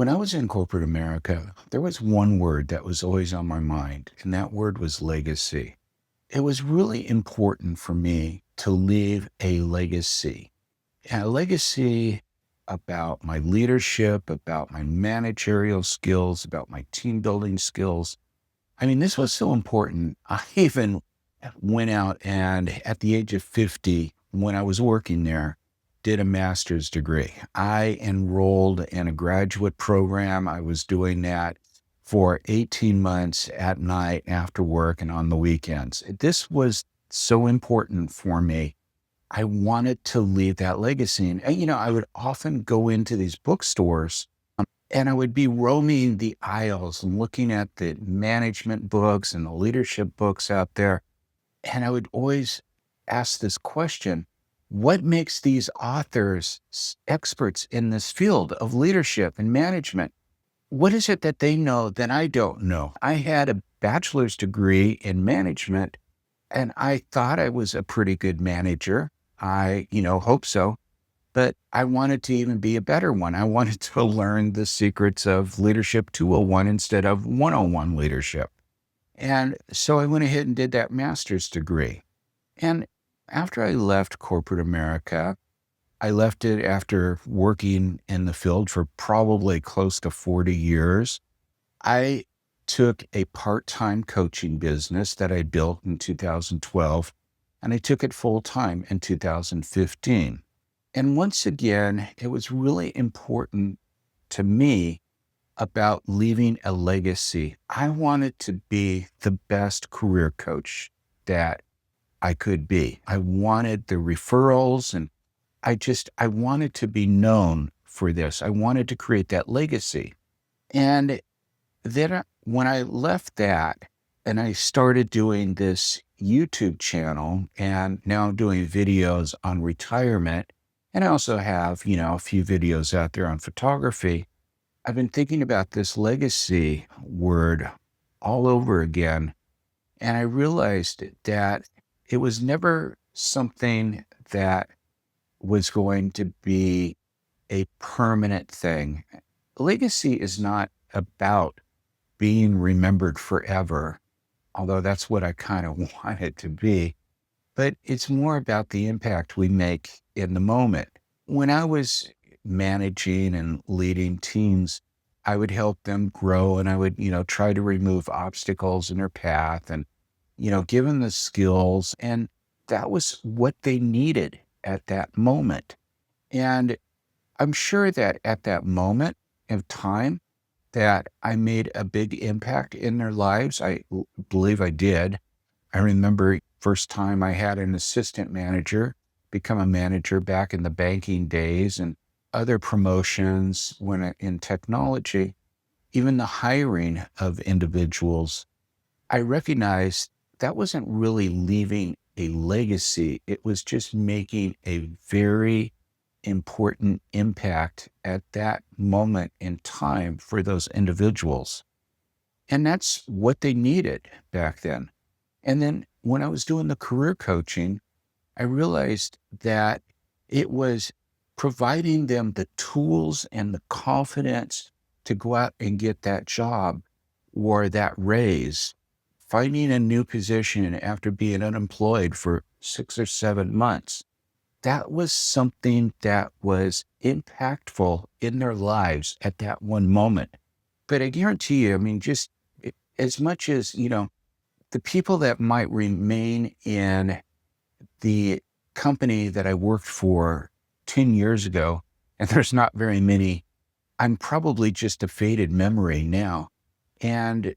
When I was in corporate America, there was one word that was always on my mind, and that word was legacy. It was really important for me to leave a legacy, and a legacy about my leadership, about my managerial skills, about my team building skills. I mean, this was so important. I even went out and at the age of 50, when I was working there, did a master's degree. I enrolled in a graduate program. I was doing that for 18 months at night after work and on the weekends. This was so important for me. I wanted to leave that legacy. And I would often go into these bookstores and I would be roaming the aisles and looking at the management books and the leadership books out there. And I would always ask this question: what makes these authors experts in this field of leadership and management? What is it that they know that I don't know? I had a bachelor's degree in management and I thought I was a pretty good manager. I hope so, but I wanted to even be a better one. I wanted to learn the secrets of leadership 201 instead of 101 leadership. And so I went ahead and did that master's degree. And after I left corporate America, I left it after working in the field for probably close to 40 years. I took a part-time coaching business that I built in 2012, and I took it full-time in 2015. And once again, it was really important to me about leaving a legacy. I wanted to be the best career coach that I could be. I wanted the referrals and I wanted to be known for this. I wanted to create that legacy. And then when I left that and I started doing this YouTube channel and now I'm doing videos on retirement, and I also have a few videos out there on photography. I've been thinking about this legacy word all over again. And I realized that it was never something that was going to be a permanent thing. Legacy is not about being remembered forever, although that's what I kind of want it to be, but it's more about the impact we make in the moment. When I was managing and leading teams, I would help them grow and I would try to remove obstacles in their path and give them the skills. And that was what they needed at that moment. And I'm sure that at that moment of time that I made a big impact in their lives. Believe I did. I remember first time I had an assistant manager become a manager back in the banking days and other promotions in technology, even the hiring of individuals. I recognized that wasn't really leaving a legacy. It was just making a very important impact at that moment in time for those individuals. And that's what they needed back then. And then when I was doing the career coaching, I realized that it was providing them the tools and the confidence to go out and get that job or that raise, finding a new position after being unemployed for 6 or 7 months. That was something that was impactful in their lives at that one moment. But I guarantee you, I mean, just as much as the people that might remain in the company that I worked for 10 years ago, and there's not very many, I'm probably just a faded memory now. And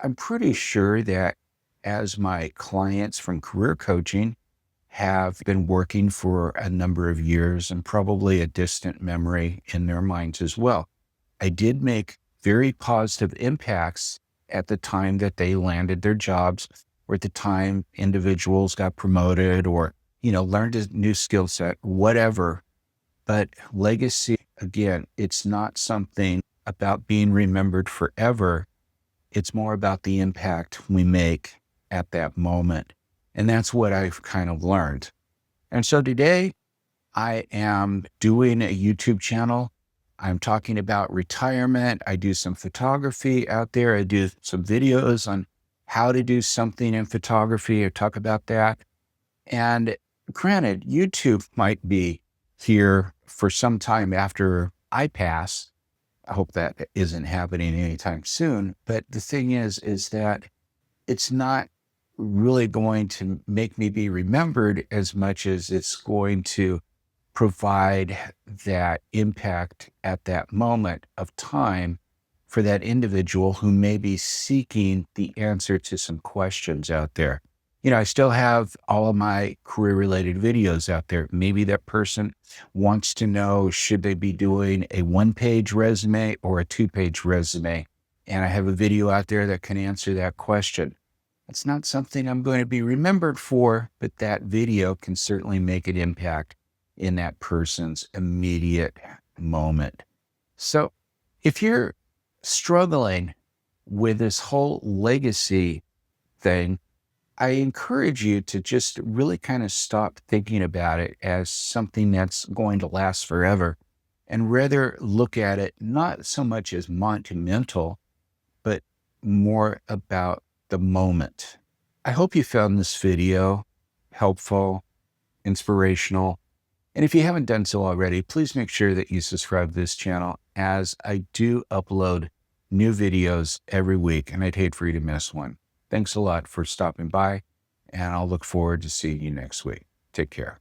I'm pretty sure that as my clients from career coaching have been working for a number of years and probably a distant memory in their minds as well. I did make very positive impacts at the time that they landed their jobs or at the time individuals got promoted or learned a new skill set, whatever. But legacy, again, it's not something about being remembered forever. It's more about the impact we make at that moment. And that's what I've kind of learned. And so today I am doing a YouTube channel. I'm talking about retirement. I do some photography out there. I do some videos on how to do something in photography. I talk about that. And granted, YouTube might be here for some time after I pass. I hope that isn't happening anytime soon. But the thing is that it's not really going to make me be remembered as much as it's going to provide that impact at that moment of time for that individual who may be seeking the answer to some questions out there. I still have all of my career related videos out there. Maybe that person wants to know, should they be doing a 1-page resume or a 2-page resume? And I have a video out there that can answer that question. It's not something I'm going to be remembered for, but that video can certainly make an impact in that person's immediate moment. So if you're struggling with this whole legacy thing, I encourage you to just really kind of stop thinking about it as something that's going to last forever and rather look at it not so much as monumental, but more about the moment. I hope you found this video helpful, inspirational. And if you haven't done so already, please make sure that you subscribe to this channel, as I do upload new videos every week, and I'd hate for you to miss one. Thanks a lot for stopping by, and I'll look forward to seeing you next week. Take care.